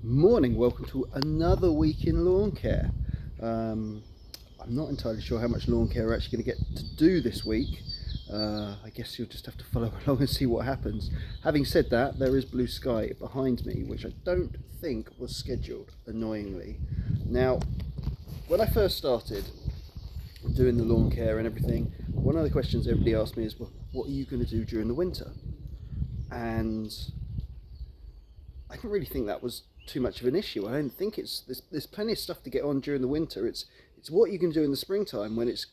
Morning, welcome to another week in lawn care. I'm not entirely sure how much lawn care we're actually going to get to do this week. I guess you'll just have to follow along and see what happens. Having said that, there is blue sky behind me, which I don't think was scheduled, annoyingly. Now, when I first started doing the lawn care and everything, one of the questions everybody asked me is, well, what are you going to do during the winter? And I didn't really think that was too much of an issue. I don't think there's plenty of stuff to get on during the winter. It's what you can do in the springtime when it's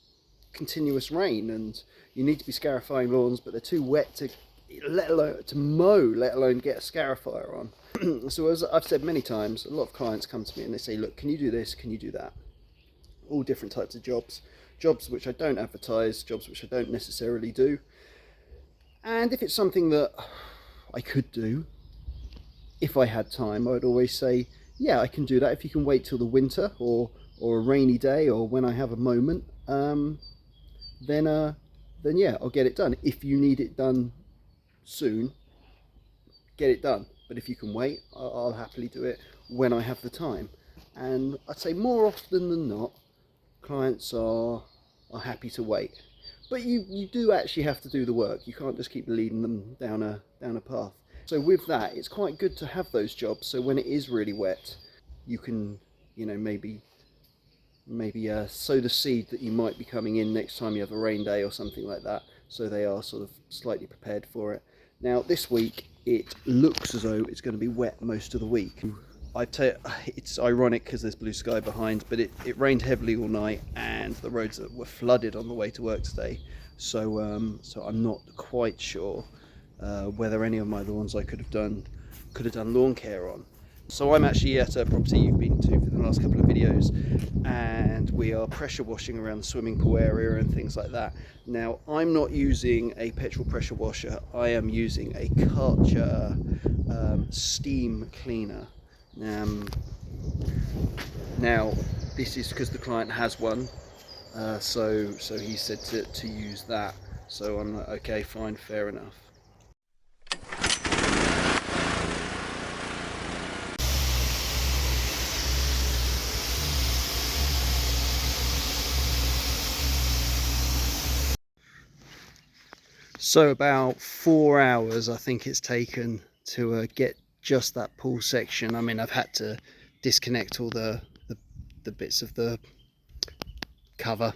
continuous rain and you need to be scarifying lawns, but they're too wet to mow, let alone get a scarifier on. So as I've said many times, a lot of clients come to me and they say, look, can you do this, can you do that? All different types of jobs which I don't advertise, jobs which I don't necessarily do. And if it's something that I could do, if I had time, I would always say, yeah, I can do that. If you can wait till the winter or a rainy day or when I have a moment, then yeah, I'll get it done. If you need it done soon, get it done. But if you can wait, I'll happily do it when I have the time. And I'd say more often than not, clients are happy to wait. But you do actually have to do the work. You can't just keep leading them down a path. So with that, it's quite good to have those jobs. So when it is really wet, you can, maybe sow the seed that you might be coming in next time you have a rain day or something like that. So they are sort of slightly prepared for it. Now this week, it looks as though it's going to be wet most of the week. It's ironic because there's blue sky behind, but it rained heavily all night and the roads were flooded on the way to work today. So I'm not quite sure whether any of my lawns I could have done lawn care on. So I'm actually at a property you've been to for the last couple of videos, and we are pressure washing around the swimming pool area and things like that. Now I'm not using a petrol pressure washer, I am using a Karcher steam cleaner. Now this is because the client has one, so he said to use that. So I'm like, okay, fine, fair enough. So about 4 hours I think it's taken to get just that pool section. I mean, I've had to disconnect all the bits of the cover.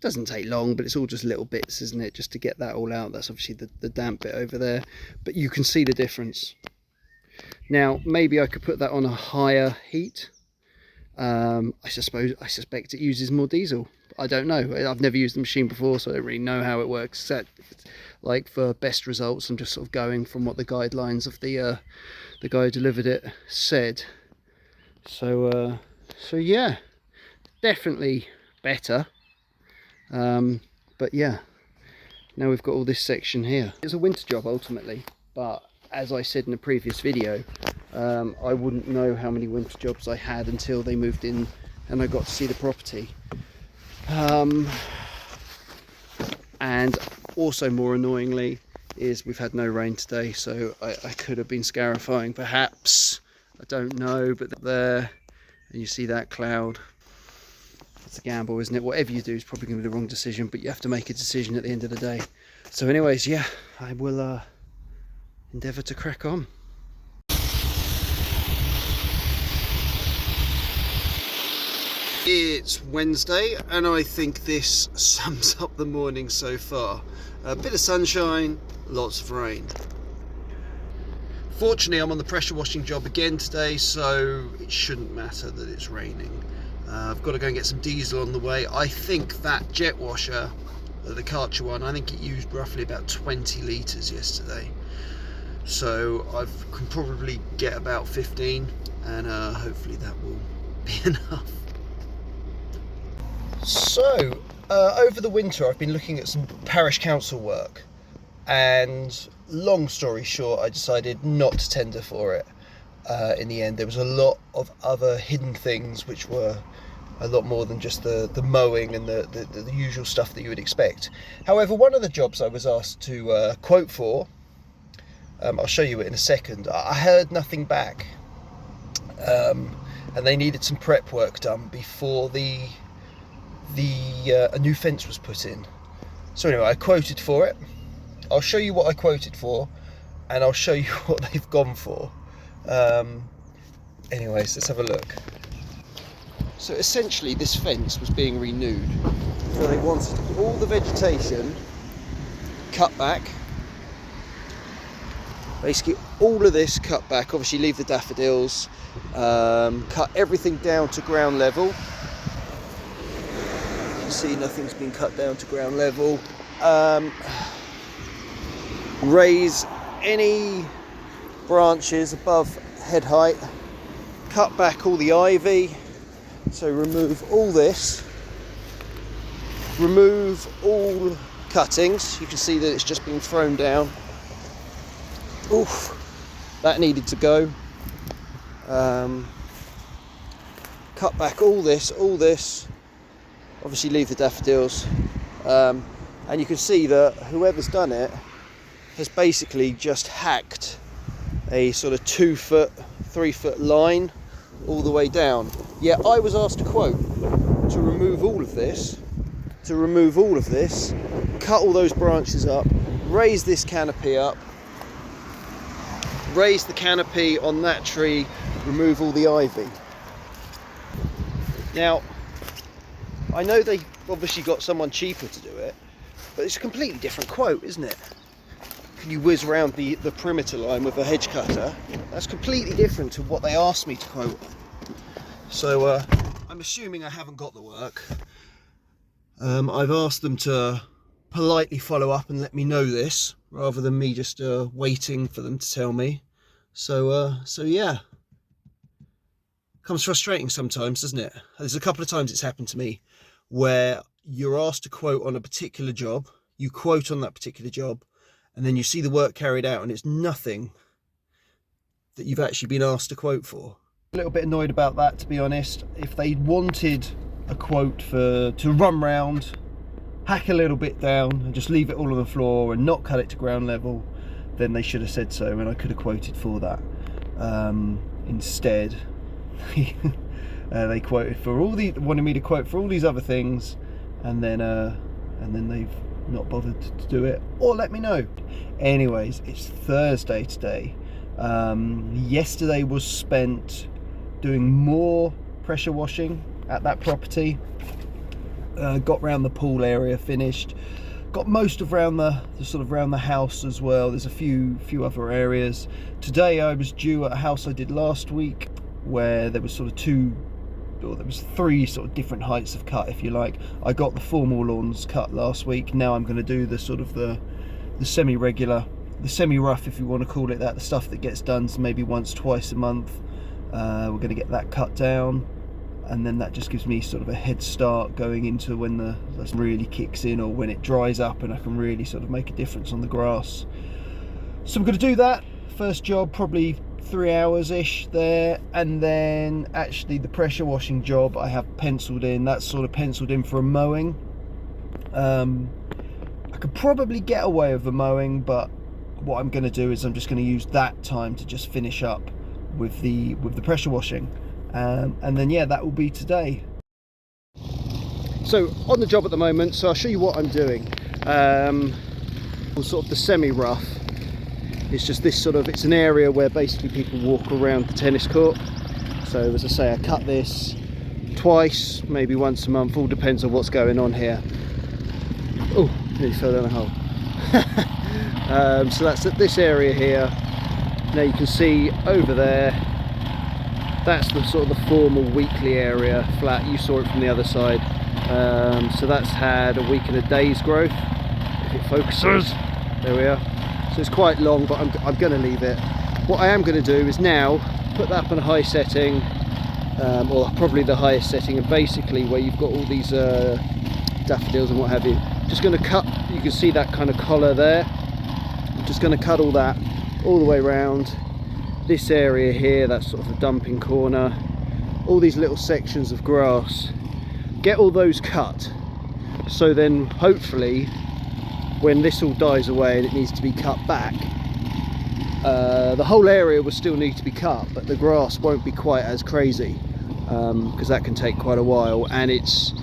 Doesn't take long, but it's all just little bits, isn't it, just to get that all out. That's obviously the damp bit over there, but you can see the difference. Now maybe I could put that on a higher heat. I suspect it uses more diesel. I don't know, I've never used the machine before, so I don't really know how it works. Except, like, for best results, I'm just sort of going from what the guidelines of the guy who delivered it said. So yeah, definitely better. But yeah, now we've got all this section here. It's a winter job ultimately, but as I said in a previous video, I wouldn't know how many winter jobs I had until they moved in and I got to see the property. And also, more annoyingly, is we've had no rain today, so I could have been scarifying perhaps, I don't know, but there, and you see that cloud. It's a gamble, isn't it? Whatever you do is probably going to be the wrong decision, but you have to make a decision at the end of the day. So anyways, yeah, I will endeavour to crack on. It's Wednesday, and I think this sums up the morning so far. A bit of sunshine, lots of rain. Fortunately, I'm on the pressure washing job again today, so it shouldn't matter that it's raining. I've got to go and get some diesel on the way. I think that jet washer, the Karcher one, I think it used roughly about 20 litres yesterday. So I can probably get about 15, and hopefully that will be enough. So, over the winter I've been looking at some parish council work, and long story short, I decided not to tender for it. In the end, there was a lot of other hidden things which were a lot more than just the mowing and the usual stuff that you would expect. However, one of the jobs I was asked to quote for, I'll show you it in a second, I heard nothing back. and they needed some prep work done before a new fence was put in. So anyway, I quoted for it. I'll show you what I quoted for, and I'll show you what they've gone for. Anyways, let's have a look. So essentially this fence was being renewed. So they wanted all the vegetation cut back. Basically all of this cut back, obviously leave the daffodils, cut everything down to ground level. You can see nothing's been cut down to ground level. Raise any branches above head height, cut back all the ivy, so remove all this, remove all cuttings. You can see that it's just been thrown down. Oof, that needed to go. Cut back all this, obviously leave the daffodils, and you can see that whoever's done it has basically just hacked a sort of 2 foot, 3 foot line all the way down. Yeah, I was asked a quote to remove all of this, cut all those branches up, raise this canopy up, raise the canopy on that tree, remove all the ivy. Now, I know they obviously got someone cheaper to do it, but it's a completely different quote, isn't it? Can you whiz around the perimeter line with a hedge cutter? That's completely different to what they asked me to quote. So I'm assuming I haven't got the work. I've asked them to politely follow up and let me know this, rather than me just waiting for them to tell me. So yeah. Comes frustrating sometimes, doesn't it? There's a couple of times it's happened to me where you're asked to quote on a particular job, you quote on that particular job, and then you see the work carried out and it's nothing that you've actually been asked to quote for. A little bit annoyed about that, to be honest. If they wanted a quote to run round, hack a little bit down and just leave it all on the floor and not cut it to ground level, then they should have said so and I could have quoted for that. Instead, they quoted for wanted me to quote for all these other things, and then they've not bothered to do it or let me know. Anyways, it's Thursday today. Yesterday was spent doing more pressure washing at that property. Got round the pool area finished, got most of round the sort of round the house as well. There's a few other areas. Today I was due at a house I did last week where there was sort of there was 3 sort of different heights of cut, if you like. I got the formal lawns cut last week. Now I'm going to do the sort of the semi-regular, the semi-rough, if you want to call it that, the stuff that gets done maybe once, twice a month. We're going to get that cut down, and then that just gives me sort of a head start going into when the really kicks in, or when it dries up and I can really sort of make a difference on the grass. So I'm going to do that. First job, probably 3 hours ish there, and then actually the pressure washing job I have penciled in. That's sort of penciled in for a mowing. I could probably get away with a mowing, but what I'm going to do is I'm just going to use that time to just finish up with the pressure washing, and then yeah, that will be today. So on the job at the moment, so I'll show you what I'm doing. Sort of the semi-rough. It's just this sort of, it's an area where basically people walk around the tennis court. So as I say, I cut this twice, maybe once a month, all depends on what's going on here. Oh, nearly fell down a hole. So that's at this area here. Now you can see over there, that's the sort of the formal weekly area flat. You saw it from the other side. So that's had a week and a day's growth. If it focuses, there we are. So it's quite long, but I'm going to leave it. What I am going to do is now put that up on a high setting, or probably the highest setting, and basically where you've got all these daffodils and what have you, just going to cut, you can see that kind of collar there. I'm just going to cut all that all the way around this area here. That's sort of the dumping corner, all these little sections of grass, get all those cut, so then hopefully when this all dies away and it needs to be cut back, The whole area will still need to be cut, but the grass won't be quite as crazy, because that can take quite a while, and it's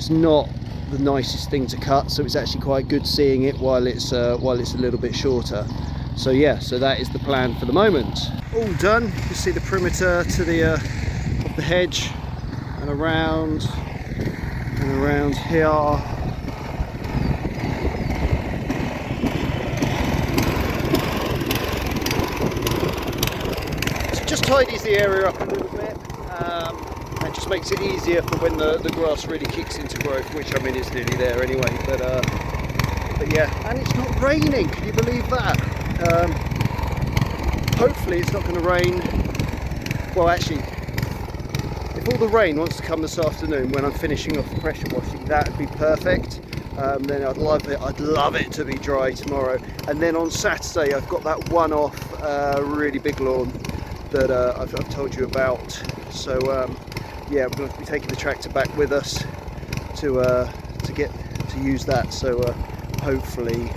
not the nicest thing to cut, so it's actually quite good seeing it while it's a little bit shorter. So yeah, so that is the plan for the moment. All done. You can see the perimeter to the of the hedge and around here. So it just tidies the area up a little bit, and just makes it easier for when the grass really kicks into growth, which I mean it's nearly there anyway. But yeah, and it's not raining. Can you believe that? Hopefully it's not going to rain. Well, actually, if all the rain wants to come this afternoon when I'm finishing off the pressure washing, that would be perfect. Then I'd love it to be dry tomorrow. And then on Saturday I've got that one-off really big lawn that I've told you about. So yeah, we're going to be taking the tractor back with us to use that. So hopefully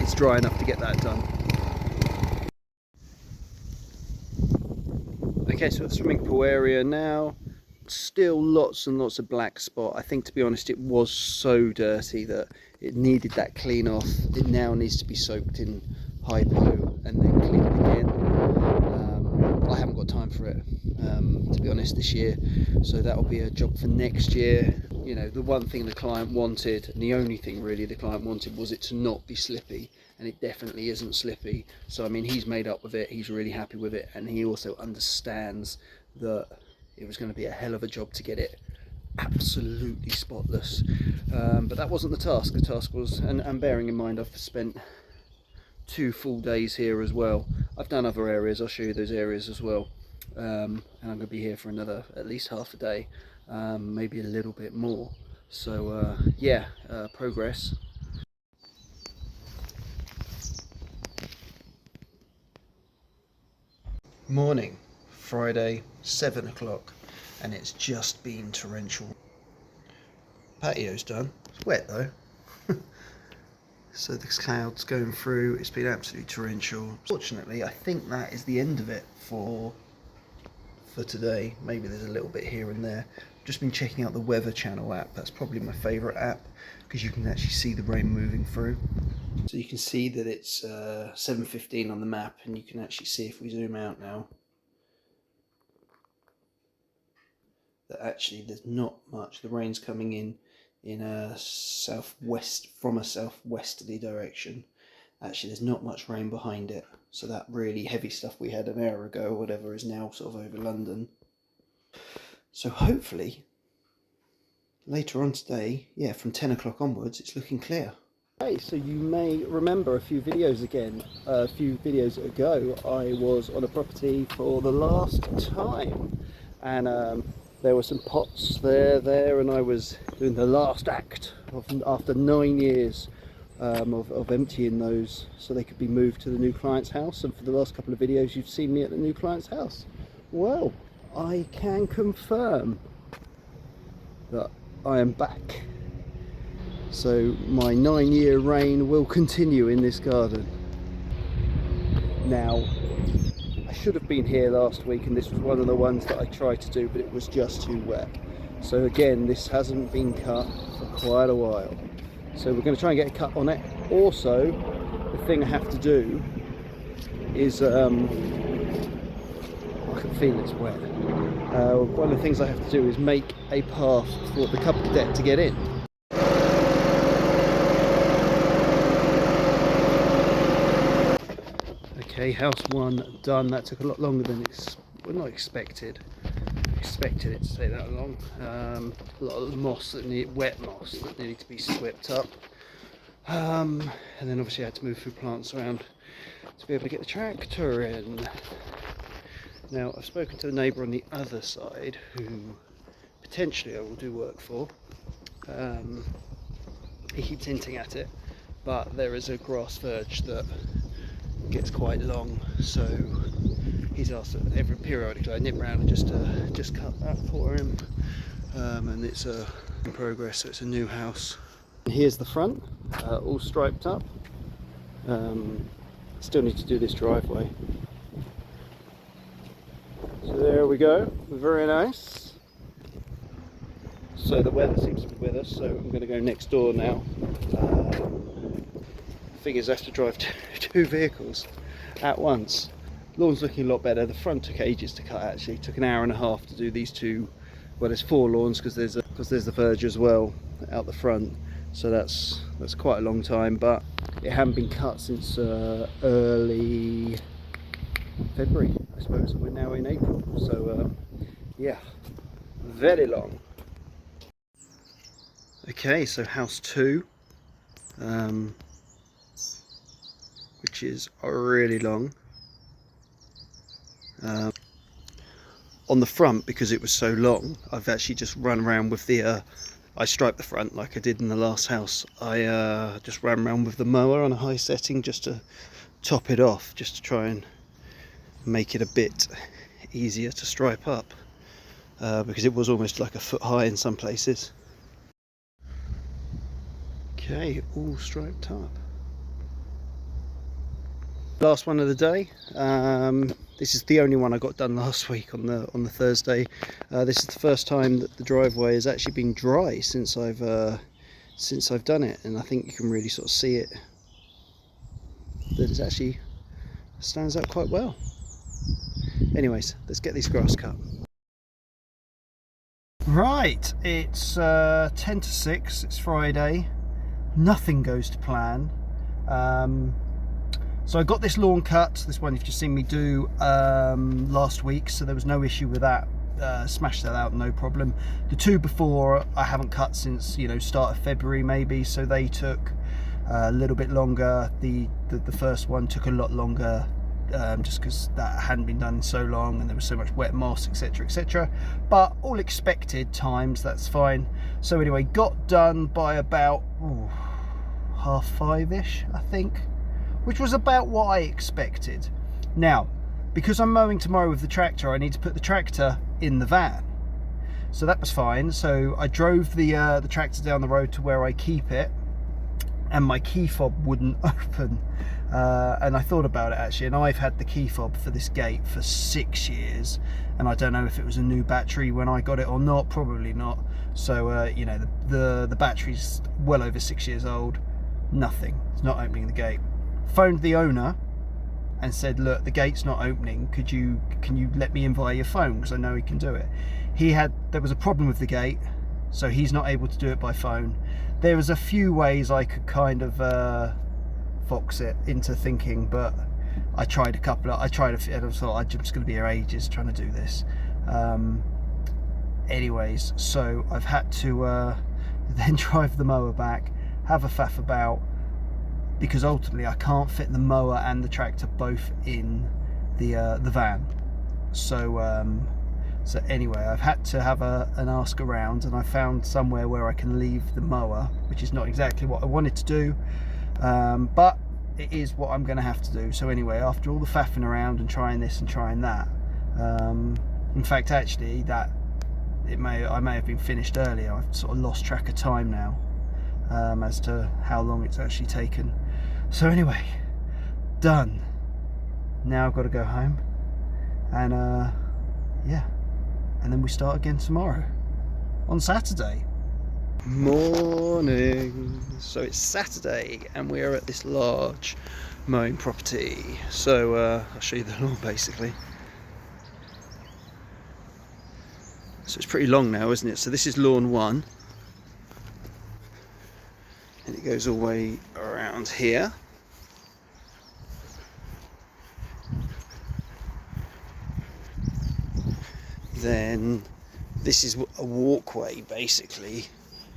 it's dry enough to get that done. Okay, so the swimming pool area now, still lots and lots of black spot. I think, to be honest, it was so dirty that it needed that clean off. It now needs to be soaked in hypo and then cleaned again. I haven't got time for it, to be honest, this year, so that'll be a job for next year. You know, the one thing the client wanted, and the only thing really the client wanted, was it to not be slippy, and it definitely isn't slippy. So I mean, he's made up with it, he's really happy with it, and he also understands that it was going to be a hell of a job to get it absolutely spotless. But that wasn't the task. The task was, and bearing in mind I've spent 2 full days here as well. I've done other areas, I'll show you those areas as well. And I'm going to be here for another at least half a day, maybe a little bit more. So yeah, progress. Morning, Friday, 7 o'clock, and it's just been torrential. Patio's done. It's wet though. So the clouds going through, it's been absolutely torrential. Fortunately, I think that is the end of it for today. Maybe there's a little bit here and there. I've just been checking out the Weather Channel app. That's probably my favourite app, because you can actually see the rain moving through. So you can see that it's 7:15 on the map, and you can actually see, if we zoom out now, that actually there's not much. The rain's coming in a southwest, from a southwesterly direction. Actually, there's not much rain behind it, so that really heavy stuff we had an hour ago or whatever is now sort of over London. So hopefully later on today, yeah, from 10 o'clock onwards, it's looking clear. Okay, so you may remember a few videos ago I was on a property for the last time, and there were some pots there, and I was doing the last act after 9 years of emptying those so they could be moved to the new client's house. And for the last couple of videos you've seen me at the new client's house. Well, I can confirm that I am back. So my 9-year reign will continue in this garden. Now, I should have been here last week, and this was one of the ones that I tried to do, but it was just too wet. So again, this hasn't been cut for quite a while. So we're going to try and get a cut on it. Also, the thing I have to do is, I can feel it's wet. One of the things I have to do is make a path for the couple cadet to get in. Okay, house 1 done. That took a lot longer than not expected. Expected it to take that long. A lot of moss wet moss that needed to be swept up. And then obviously I had to move a few plants around to be able to get the tractor in. Now, I've spoken to the neighbour on the other side, who potentially I will do work for. He keeps hinting at it, but there is a grass verge that gets quite long, so he's asked every periodically I nip round and just cut that for him. And it's in progress, so it's a new house. Here's the front, all striped up. Still need to do this driveway. So there we go, very nice. So the weather seems to be with us, so I'm going to go next door now. Thing is, I have to drive two vehicles at once. Lawn's looking a lot better. The front took ages to cut actually. It took an hour and a half to do these two. Well, there's 4 lawns because there's the verge as well out the front. So that's quite a long time, but it hadn't been cut since early February, I suppose. We're now in April, so yeah, very long. Okay, so house 2, which is really long. On the front, because it was so long, I've actually just run around with the I striped the front like I did in the last house. I just ran around with the mower on a high setting just to top it off, just to try and make it a bit easier to stripe up, because it was almost like a foot high in some places. Okay, all striped up. Last one of the day. This is the only one I got done last week on the Thursday. This is the first time that the driveway has actually been dry since I've done it, and I think you can really sort of see it, that it actually stands out quite well. Anyways, let's get this grass cut. Right, it's 10 to 6. It's Friday. Nothing goes to plan. So I got this lawn cut, this one you've just seen me do last week, so there was no issue with that. Smashed that out, no problem. The 2 before I haven't cut since, you know, start of February maybe, so they took a little bit longer. The first one took a lot longer, just because that hadn't been done in so long and there was so much wet moss, etc, etc. But all expected times, that's fine. So anyway, got done by about 5:30ish, I think, which was about what I expected. Now, because I'm mowing tomorrow with the tractor, I need to put the tractor in the van. So that was fine. So I drove the tractor down the road to where I keep it, and my key fob wouldn't open. And I thought about it actually, and I've had the key fob for this gate for 6 years, and I don't know if it was a new battery when I got it or not, probably not. So you know, the battery's well over 6 years old. Nothing, it's not opening the gate. Phoned the owner and said, look, the gate's not opening, can you let me in via your phone, because I know he can do it. There was a problem with the gate, so he's not able to do it by phone. There was a few ways I could kind of fox it into thinking, but I tried a couple. I thought I'm just going to be here ages trying to do this. Anyways, so I've had to then drive the mower back, have a faff about, because ultimately I can't fit the mower and the tractor both in the van. So so anyway, I've had to have an ask around, and I found somewhere where I can leave the mower, which is not exactly what I wanted to do, but it is what I'm going to have to do. So anyway, after all the faffing around and trying this and trying that, in fact actually I may have been finished earlier. I've sort of lost track of time now, as to how long it's actually taken. So anyway, done. Now I've got to go home, and yeah, and then we start again tomorrow on Saturday morning. So it's Saturday and we are at this large mowing property. So I'll show you the lawn basically. So it's pretty long now, isn't it? So this is lawn 1, and it goes all the way around here. Then this is a walkway basically.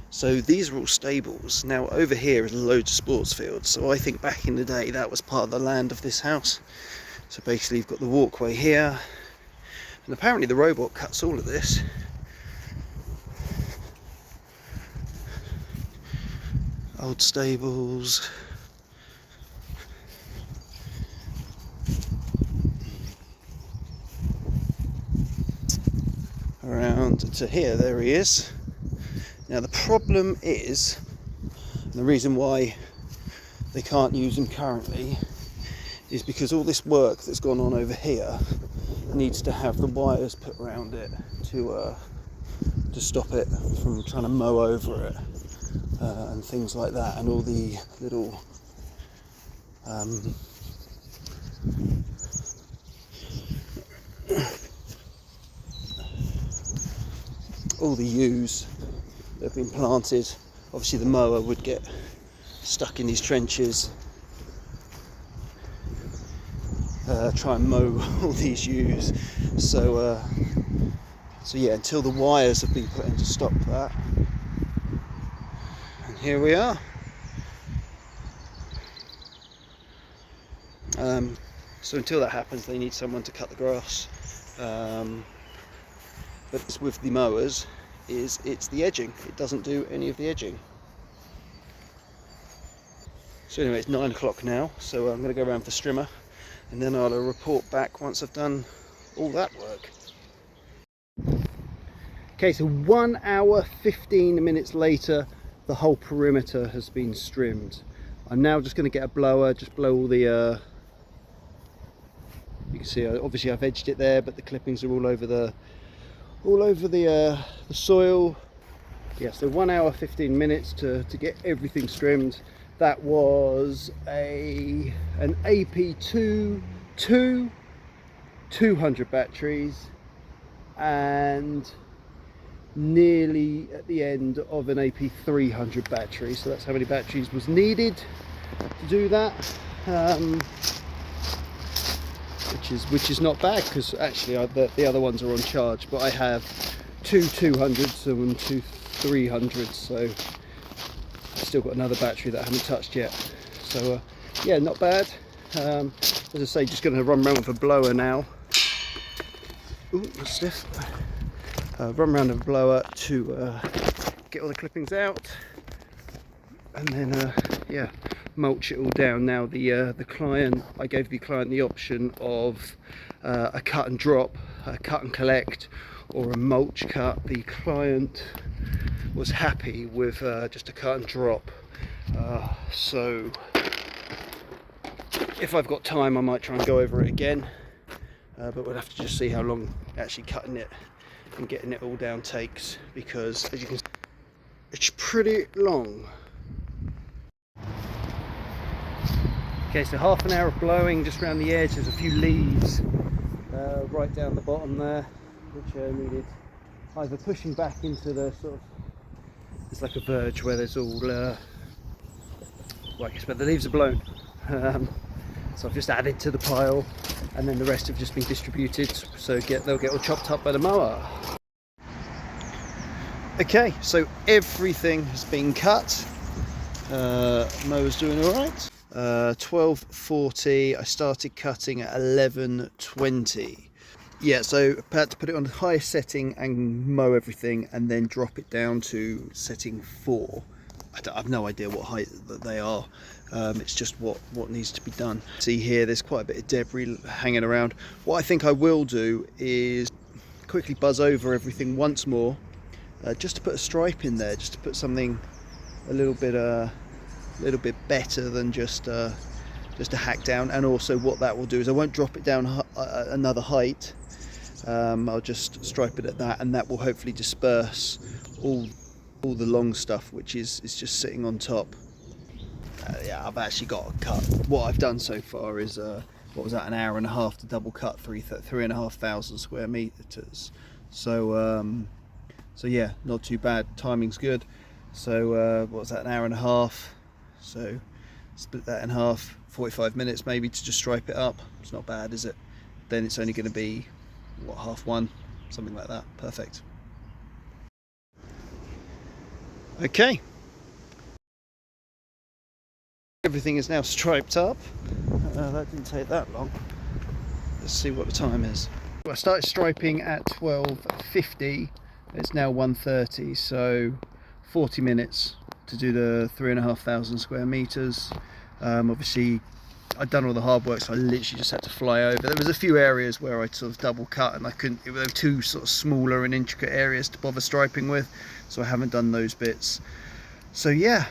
So these are all stables. Now over here is loads of sports fields. So I think back in the day that was part of the land of this house. So basically you've got the walkway here, and apparently the robot cuts all of this. Old stables. Around to here, there he is. Now the problem is, and the reason why they can't use them currently is because all this work that's gone on over here needs to have the wires put around it to stop it from trying to mow over it and things like that, and all the little all the yews that have been planted. Obviously the mower would get stuck in these trenches, try and mow all these yews. So yeah, until the wires have been put in to stop that. And here we are. So until that happens, they need someone to cut the grass. But with the mowers, it's the edging. It doesn't do any of the edging. So anyway, it's 9 o'clock now, so I'm going to go around with the strimmer, and then I'll report back once I've done all that work. Okay, so 1 hour 15 minutes later, the whole perimeter has been strimmed. I'm now just going to get a blower, just blow all the you can see obviously I've edged it there, but the clippings are all over the soil. Yeah, so 1 hour 15 minutes to get everything trimmed. That was an AP2 200 batteries, and nearly at the end of an AP300 battery. So that's how many batteries was needed to do that, which is not bad, because actually the other ones are on charge, but I have two 200s and two 300s, so I've still got another battery that I haven't touched yet. So yeah, not bad. As I say, just going to run around with a blower now. Ooh, that's stiff. Run around with a blower to get all the clippings out, and then yeah, mulch it all down. Now the client, I gave the client the option of a cut and drop, a cut and collect, or a mulch cut. The client was happy with just a cut and drop, so if I've got time I might try and go over it again, but we'll have to just see how long actually cutting it and getting it all down takes, because as you can see, it's pretty long. Okay, so half an hour of blowing just around the edge. There's a few leaves right down the bottom there, which needed either pushing back into the sort of, it's like a verge where there's all well, I guess, but the leaves are blown, so I've just added to the pile, and then the rest have just been distributed, so they'll get all chopped up by the mower. Okay, so everything has been cut. Mower's doing all right. 12:40. I started cutting at 11:20. Yeah, so I had to put it on the highest setting and mow everything, and then drop it down to setting 4. I have no idea what height that they are. It's just what needs to be done. See here, there's quite a bit of debris hanging around. What I think I will do is quickly buzz over everything once more, just to put a stripe in there, just to put something a little bit better than just a hack down. And also what that will do is I won't drop it down another height. I'll just stripe it at that, and that will hopefully disperse all the long stuff which is just sitting on top. Yeah, I've actually got a cut. What I've done so far is what was that, an hour and a half to double cut 3,500 square meters. So yeah, not too bad. Timing's good. So what was that, an hour and a half? So split that in half, 45 minutes maybe to just stripe it up. It's not bad, is it? Then it's only going to be what, 1/2, something like that. Perfect. Okay, everything is now striped up. That didn't take that long. Let's see what the time is. I started striping at 12:50. It's now 1:30, so 40 minutes to do the 3,500 square meters. Obviously I'd done all the hard work, so I literally just had to fly over. There was a few areas where I'd sort of double cut, and I couldn't, there were too sort of smaller and intricate areas to bother striping with, so I haven't done those bits. So yeah,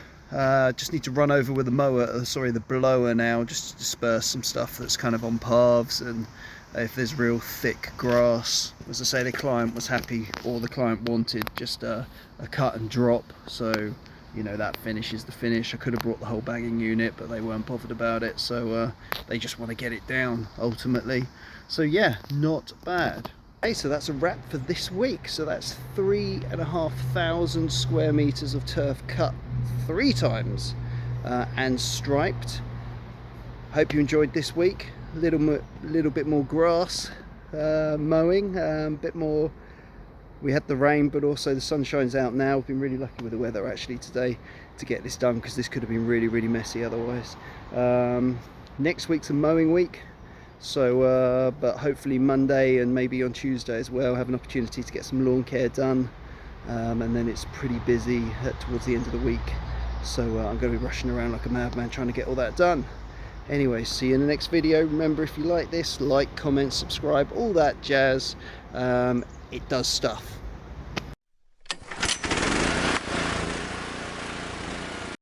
Just need to run over with the mower, sorry, the blower now, just to disperse some stuff that's kind of on paths, and if there's real thick grass. As I say, the client was happy, or the client wanted just a cut and drop, so you know, that finishes the finish. I could have brought the whole bagging unit, but they weren't bothered about it, so they just want to get it down ultimately. So yeah, not bad. Okay, so that's a wrap for this week. So that's 3,500 square meters of turf cut 3 times and striped. Hope you enjoyed this week. A little bit more grass mowing, a bit more. We had the rain, but also the sun shines out now. We've been really lucky with the weather actually today to get this done, because this could have been really messy otherwise. Next week's a mowing week, so but hopefully Monday and maybe on Tuesday as well have an opportunity to get some lawn care done, and then it's pretty busy towards the end of the week, so I'm going to be rushing around like a madman trying to get all that done. Anyway, see you in the next video. Remember, if you like this, like, comment, subscribe, all that jazz. It does stuff.